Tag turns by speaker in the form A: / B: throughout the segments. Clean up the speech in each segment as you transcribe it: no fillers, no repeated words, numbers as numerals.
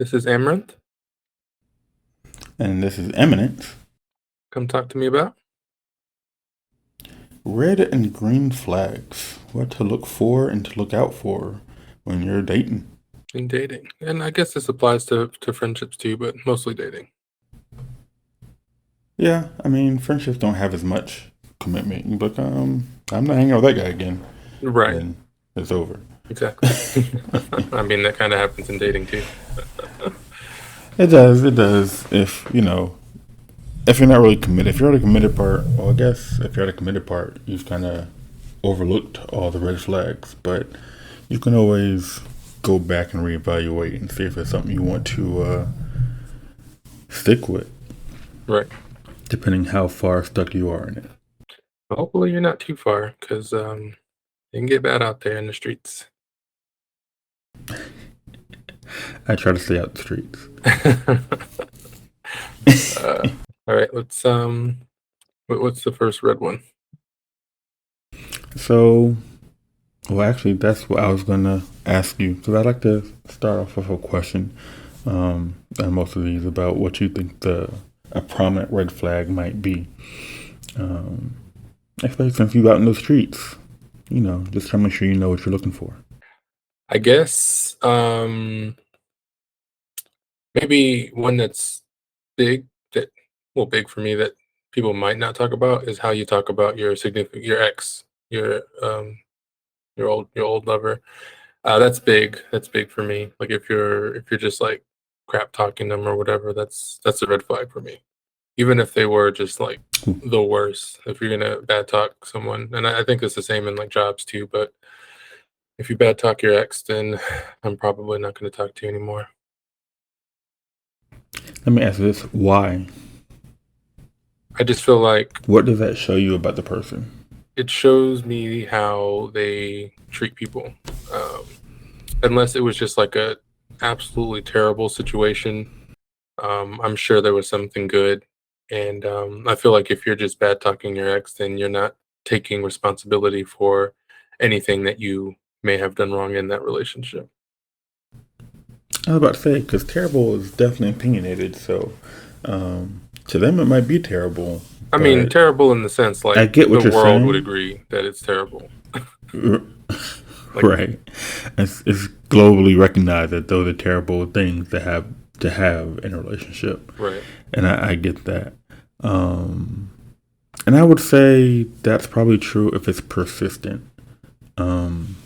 A: This is Amaranth.
B: And this is Eminence.
A: Come talk to me about
B: Red and green flags. What to look for and to look out for when you're dating.
A: in dating. And I guess this applies to friendships too, but mostly dating.
B: Yeah, I mean, friendships don't have as much commitment. But I'm not hanging out with that guy again.
A: Right.
B: Then it's over.
A: Exactly. I mean, that kind of happens in dating too.
B: It does. It does. If you're not really committed, if you're at a committed part, well, I guess if you're at a committed part, you've kind of overlooked all the red flags. But you can always go back and reevaluate and see if it's something you want to stick with,
A: Right.
B: depending how far stuck you are in it.
A: Hopefully you're not too far, because it can get bad out there in the streets.
B: I try to stay out the streets.
A: All right. Let's what's the first red one?
B: So, well, actually, that's what I was gonna ask you because I'd like to start off with a question, and most of these about what you think a prominent red flag might be, um, especially since you out in the streets. Just trying to make sure you know what you're looking for.
A: I guess maybe one that's big that well big for me that people might not talk about is how you talk about your ex, your old lover. That's big. That's big for me. Like if you're just like crap talking them or whatever, that's a red flag for me. Even if they were just like the worst. If you're gonna bad talk someone, and I think it's the same in like jobs too. But if you bad talk your ex, then I'm probably not gonna talk to you anymore.
B: Let me ask you this: why?
A: I just feel like
B: What does that show you about the person?
A: it shows me how they treat people. Um, Unless it was just like a absolutely terrible situation, I'm sure there was something good. And I feel like if you're just bad talking your ex, then you're not taking responsibility for anything that you may have done wrong in that relationship.
B: I was about to say because terrible is definitely opinionated. So, to them it might be terrible,
A: I mean,
B: but
A: terrible in the sense
B: I
A: like
B: get
A: the
B: what you're
A: world would
B: saying.
A: agree that it's terrible. Like,
B: Right. It's globally recognized that those are terrible things to have in a relationship,
A: right,
B: and I get that. Um, and I would say that's probably true if it's persistent. Um,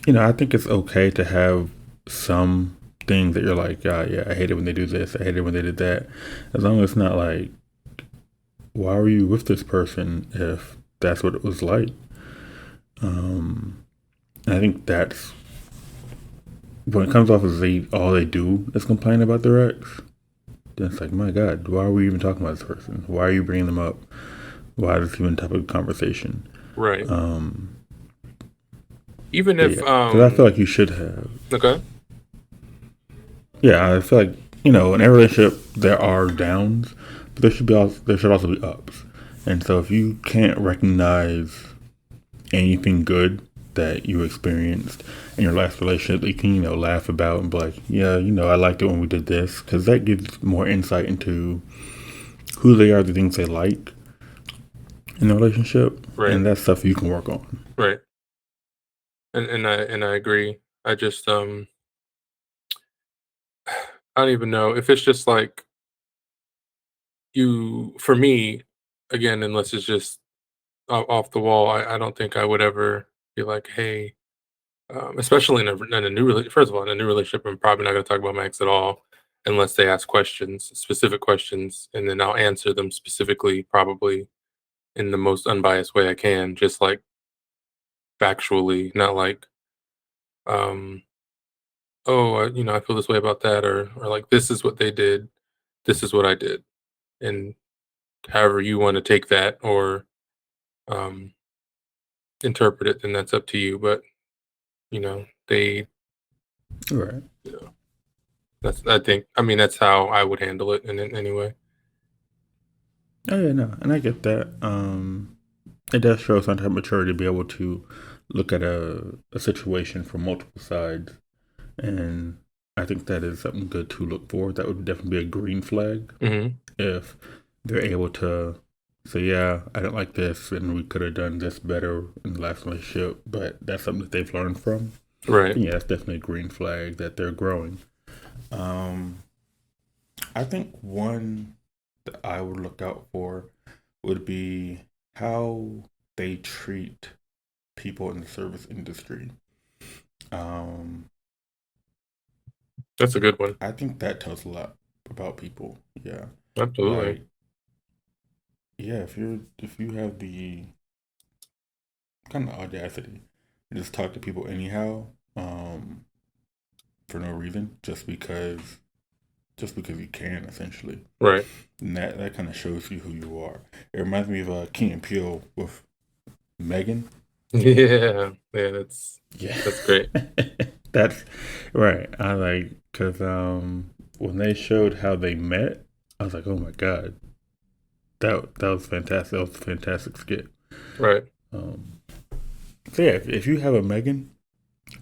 B: I think it's okay to have some things that you're like, yeah, I hate it when they do this. I hate it when they did that. As long as it's not like, why were you with this person if that's what it was like? Um, and I think that's when it comes off as all they do is complain about their ex, then it's like, my God, why are we even talking about this person? Why are you bringing them up? Why is this even a topic of conversation?
A: right.
B: Um,
A: Even
B: but
A: if
B: yeah, because I feel like you should have.
A: okay,
B: Yeah, I feel like in every relationship there are downs, but there should also be ups. And so if you can't recognize anything good that you experienced in your last relationship that you can, laugh about and be like, yeah, I liked it when we did this, because that gives more insight into who they are, the things they like in the relationship,
A: right,
B: and that's stuff you can work on.
A: right. And I agree. I just I don't even know if it's just like you for me again, unless it's just off the wall. I don't think I would ever be like, hey, especially in a new relationship. First of all, in a new relationship, I'm probably not going to talk about my ex at all unless they ask questions, specific questions, and then I'll answer them specifically, probably in the most unbiased way I can, just like factually, not like, um, oh, I feel this way about that, or like this is what they did, this is what I did, and however you want to take that or um, interpret it, then that's up to you. But they,
B: Right.
A: you know, that's I think I mean that's how I would handle it in any way.
B: Oh yeah, no, and I get that. It does show some type of maturity to be able to look at a situation from multiple sides and I think that is something good to look for. That would definitely be a green flag
A: Hmm.
B: if they're able to say, yeah, I didn't like this and we could have done this better in the last relationship, but that's something that they've learned from.
A: Right.
B: Then yeah, that's definitely a green flag that they're growing. Um, I think one that I would look out for would be how they treat people in the service industry. Um,
A: That's a good one.
B: I think that tells a lot about people. Yeah,
A: Absolutely.
B: like yeah, if you have the kind of audacity to just talk to people anyhow, um, for no reason, just because you can, essentially,
A: Right.
B: and that kind of shows you who you are. It reminds me of Key and Peele with Megan.
A: Yeah. Yeah.
B: Yeah,
A: That's great.
B: that's right. I like because when they showed how they met, I was like, oh my god, that was fantastic. That was a fantastic skit.
A: Right.
B: Um, so yeah, if you have a Megan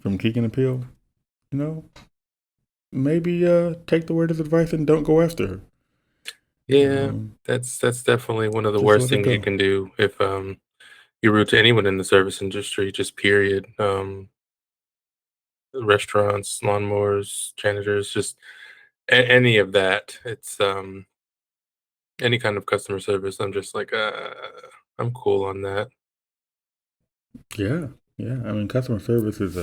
B: from Keegan and Peele, you know, maybe take the word as advice and don't go after her.
A: Yeah.
B: Um,
A: That's definitely one of the
B: just
A: worst
B: let her
A: things you
B: go.
A: can do if you're rude to anyone in the service industry, just period. Restaurants, lawnmowers, janitors, just any of that. It's any kind of customer service. I'm just like, I'm cool on that.
B: Yeah, yeah. I mean, customer service is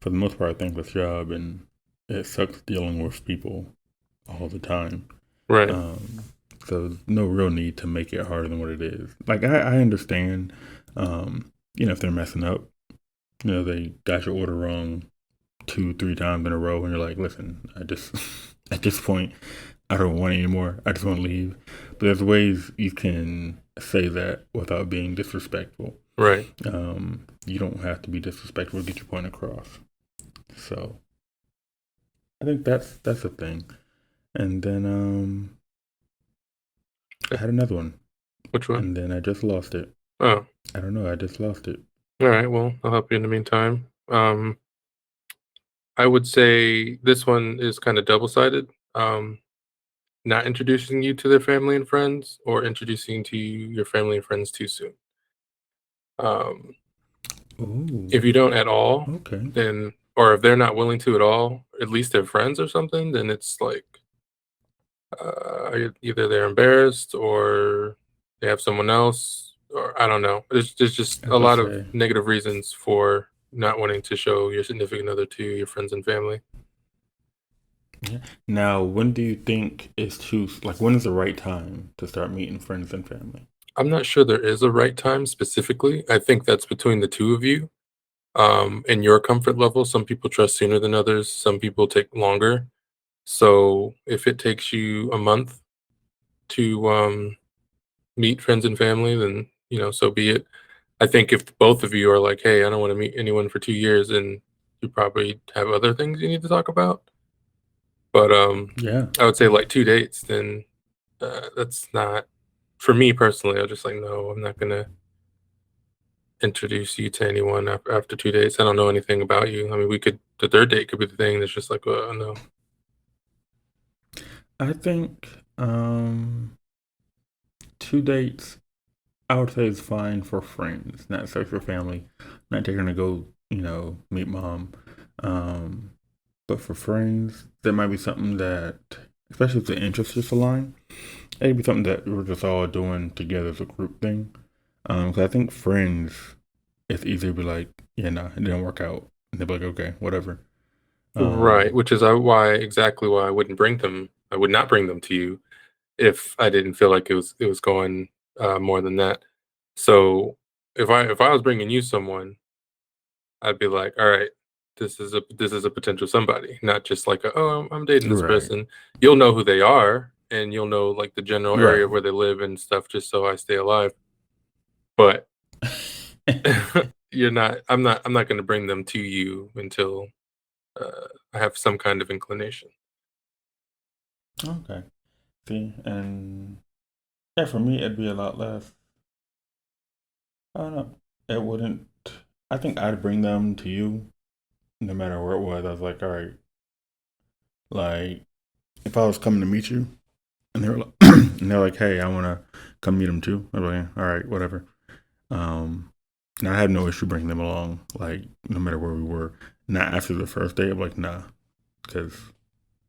B: for the most part, a thankless job, and it sucks dealing with people all the time.
A: Right.
B: Um, so there's no real need to make it harder than what it is. Like I understand, if they're messing up, they got your order wrong two, three times in a row, and you're like, listen, I just at this point, I don't want it anymore. I just want to leave. But there's ways you can say that without being disrespectful.
A: Right.
B: You don't have to be disrespectful to get your point across. So I think that's a thing. And then I had another one,
A: Which one?
B: and then I just lost it.
A: Oh,
B: I don't know. I just lost it.
A: all right. Well, I'll help you in the meantime. I would say this one is kind of double-sided. Not introducing you to their family and friends, or introducing to you your family and friends too soon. Um, if
B: Ooh,
A: you don't at all,
B: okay.
A: then, or if they're not willing to at all, at least their friends or something, then it's like either they're embarrassed or they have someone else, or I don't know. There's just
B: I was
A: a
B: about to
A: lot of
B: say.
A: negative reasons for not wanting to show your significant other to your friends and family.
B: Yeah. Now, when do you think is too like when is the right time to start meeting friends and family?
A: I'm not sure there is a right time specifically. I think that's between the two of you, and your comfort level. Some people trust sooner than others. Some people take longer. So if it takes you a month to meet friends and family, then so be it. I think if both of you are like, "Hey, I don't want to meet anyone for 2 years," and you probably have other things you need to talk about. But
B: Yeah.
A: I would say like 2 dates, then that's not for me personally. I'm just like, no, I'm not gonna introduce you to anyone after 2 days. I don't know anything about you. I mean, we could the third date could be the thing that's just like, no,
B: I think 2 dates I would say is fine for friends, not so for family. Not taking to go, meet mom. Um, but for friends, that might be something that, especially if the interests just align, it could be something that we're just all doing together as a group thing. 'Cause I think friends, it's easy to be like, yeah, nah, it didn't work out. And they'll be like, okay, whatever.
A: right?
B: Um,
A: Which is why exactly why I wouldn't bring them. I would not bring them to you if I didn't feel like it was going more than that. So if I was bringing you someone, I'd be like, all right, this is a potential somebody, not just like oh, I'm dating this
B: right,
A: person. You'll know who they are, and you'll know like the general area
B: right.
A: where they live and stuff, just so I stay alive. But I'm not going to bring them to you until I have some kind of inclination.
B: Okay. See, and yeah, for me, it'd be a lot less. I don't know. It wouldn't. I think I'd bring them to you no matter where it was. I was like, all right, Like if I was coming to meet you and they were like, and they're like, "Hey, I want to come meet them too." I'm like, "All right, whatever." Um, and I had no issue bringing them along, like no matter where we were. Not after the first day, I'm like, nah, because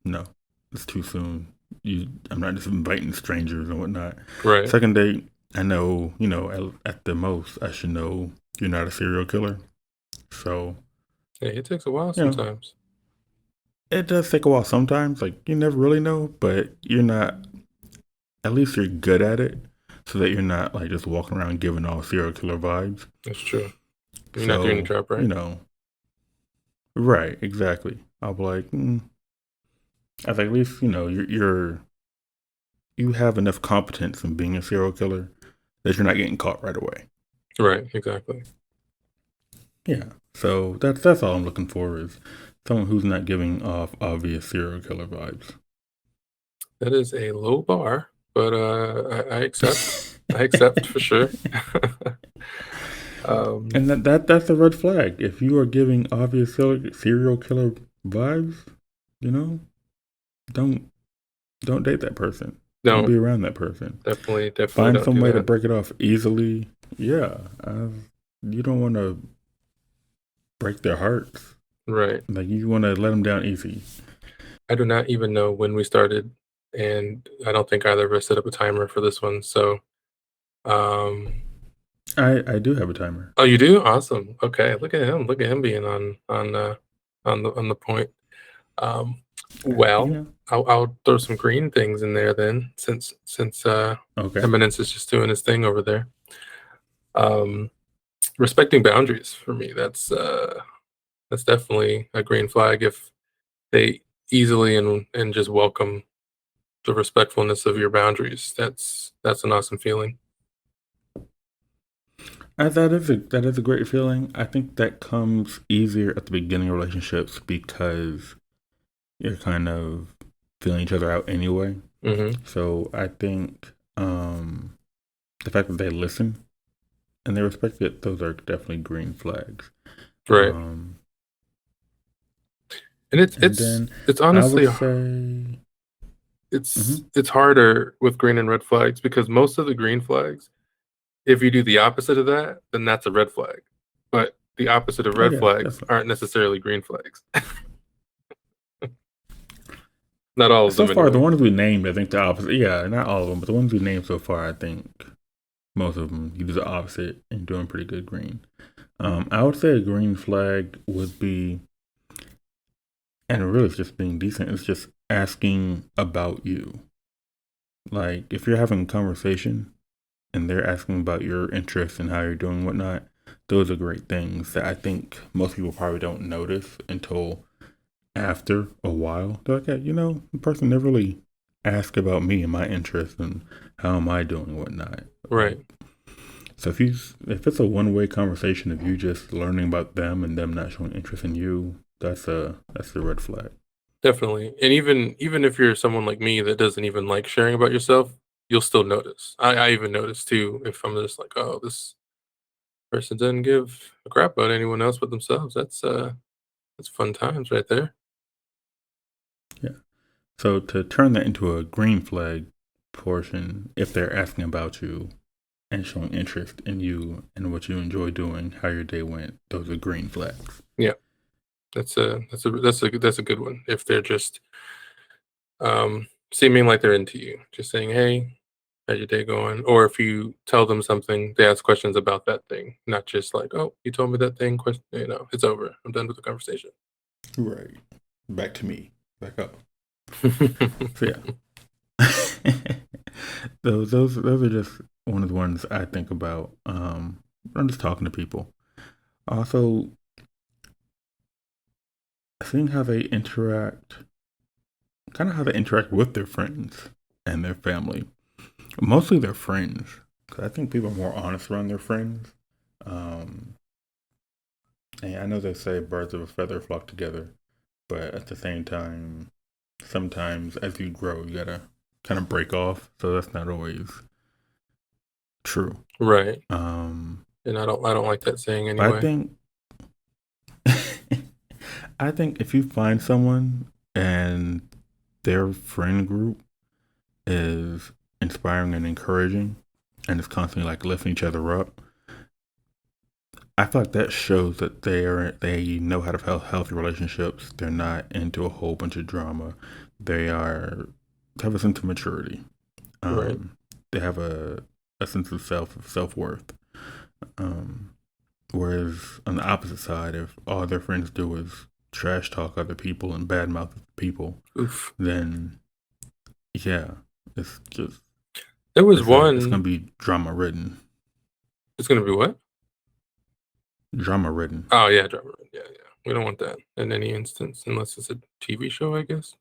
B: no, it's too soon. I'm not just inviting strangers and whatnot.
A: Right.
B: Second date, I know, at the most, I should know you're not a serial killer. So,
A: Hey, it takes a while
B: you know,
A: sometimes.
B: it does take a while sometimes. Like, you never really know, but you're not, at least you're good at it so that you're not like just walking around giving all serial killer vibes.
A: That's true. You're not doing your
B: So,
A: job right.
B: right, exactly. I'll be like, I think at least, you have enough competence in being a serial killer that you're not getting caught right away.
A: Right. Exactly.
B: Yeah. So that's all I'm looking for is someone who's not giving off obvious serial killer vibes.
A: That is a low bar, but I accept. I accept for sure. um,
B: And that's a red flag. If you are giving obvious serial killer vibes, you know, don't don't date that person. Don't
A: don't
B: be around that person.
A: definitely
B: Find
A: don't
B: some
A: do
B: way to
A: that.
B: break it off easily. Yeah, you don't want to break their hearts.
A: Right.
B: Like you want to let them down easy.
A: I do not even know when we started, and I don't think either of us set up a timer for this one. So, um,
B: I do have a timer.
A: oh, you do? Awesome. Okay, look at him. Look at him being on the point. Um, well,
B: Yeah.
A: I'll throw some green things in there then, since
B: Okay.
A: Eminence is just doing his thing over there. Um, respecting boundaries for me, that's definitely a green flag if they easily and just welcome the respectfulness of your boundaries. That's an awesome feeling.
B: That is a great feeling. I think that comes easier at the beginning of relationships because you're kind of feeling each other out anyway.
A: Hmm.
B: So I think the fact that they listen and they respect it, those are definitely green flags.
A: Right.
B: Um,
A: And it's
B: and
A: it's
B: then
A: it's
B: I would
A: honestly
B: say,
A: it's
B: mhm,
A: it's harder with green and red flags because most of the green flags, if you do the opposite of that, then that's a red flag. But the opposite of
B: oh
A: red
B: yeah,
A: flags
B: definitely.
A: aren't necessarily green flags. Not all of
B: So
A: them
B: far, the
A: anyway.
B: ones we named, I think the opposite. Yeah, not all of them, but the ones we named so far, I think most of them you do the opposite and doing pretty good green. I would say a green flag would be, and really it's just being decent. It's just asking about you. Like if you're having a conversation and they're asking about your interests and how you're doing and whatnot, those are great things that I think most people probably don't notice until after a while. They're like, yeah, the person never really asked about me and my interests and how am I doing and whatnot. Like,
A: Right.
B: so if it's a one way conversation of you just learning about them and them not showing interest in you, that's a red flag.
A: Definitely. And even if you're someone like me that doesn't even like sharing about yourself, you'll still notice. I even notice too if I'm just like, oh, this person doesn't give a crap about anyone else but themselves. That's fun times right there.
B: Yeah. So to turn that into a green flag portion, if they're asking about you and showing interest in you and what you enjoy doing, how your day went, those are green flags.
A: Yeah. That's a good one. If they're just seeming like they're into you, just saying, "Hey, how's your day going?" Or if you tell them something, they ask questions about that thing, not just like, "Oh, you told me that thing." Question, it's over. I'm done with the conversation.
B: Right. Back to me. Back up. So yeah. those are just one of the ones I think about. I'm just talking to people. Also, seeing how they interact, kind of how they interact with their friends and their family. Mostly their friends, because I think people are more honest around their friends. Um, and I know they say birds of a feather flock together, but at the same time, sometimes as you grow, you gotta kind of break off. So that's not always true.
A: Right.
B: Um,
A: And I don't like that saying
B: but I
A: anyway.
B: think I think if you find someone and their friend group is inspiring and encouraging, and it's constantly like lifting each other up, I feel like that shows that they know how to have healthy relationships. They're not into a whole bunch of drama. They are they have a sense of maturity.
A: Right.
B: Um, they have a sense of self worth. Um, Whereas on the opposite side, if all their friends do is trash talk other people and badmouth people,
A: Oof.
B: then yeah, it's just
A: There was
B: it's gonna
A: one.
B: be drama ridden,
A: It's gonna be what?
B: drama ridden.
A: Oh yeah, drama. Yeah, yeah. We don't want that in any instance, unless it's a TV show, I guess.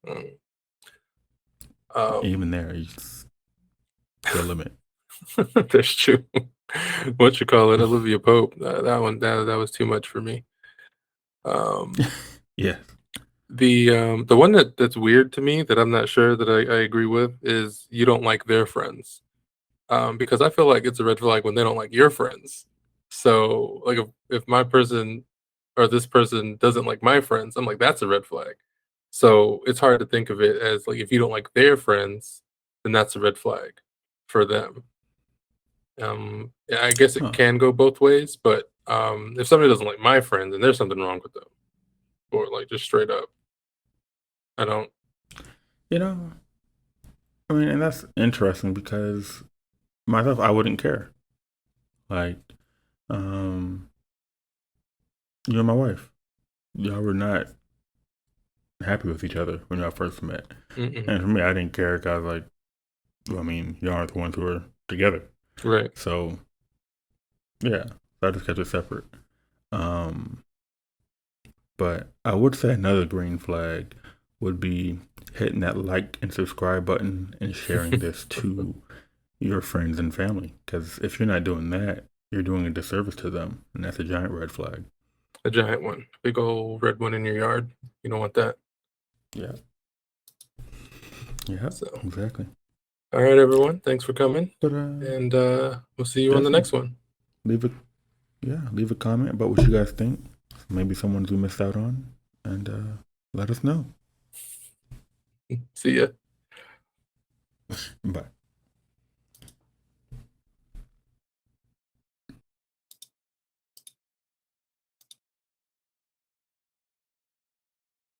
A: Um,
B: Even there, it's the limit.
A: that's true. What you call it? Olivia Pope. That one. That was too much for me. Um,
B: Yeah.
A: the one that's weird to me that I'm not sure that I agree with is you don't like their friends. Because I feel like it's a red flag when they don't like your friends. So, like, if my person or this person doesn't like my friends, I'm like, that's a red flag. So it's hard to think of it as like if you don't like their friends, then that's a red flag for them. Yeah, I guess it
B: Huh.
A: can go both ways, but if somebody doesn't like my friends, then there's something wrong with them, or like just straight up, I don't.
B: You know, I mean, and that's interesting because myself, I wouldn't care. Like, um, you and my wife, y'all were not happy with each other when y'all first met.
A: Mm-mm.
B: And for me, I didn't care because I was like, well, I mean, y'all aren't the ones who are together.
A: Right.
B: So, yeah, so I just kept it separate. Um, but I would say another green flag would be hitting that like and subscribe button and sharing this to your friends and family. Because if you're not doing that, you're doing a disservice to them, and that's a giant red flag.
A: A giant one, big old red one in your yard. You don't want that.
B: Yeah. Yeah.
A: So,
B: Exactly.
A: all right, everyone. Thanks for coming,
B: But
A: and we'll see you on the
B: definitely
A: next one.
B: leave a leave a comment about what you guys think. Maybe someone we missed out on, and let us know.
A: See ya.
B: Bye.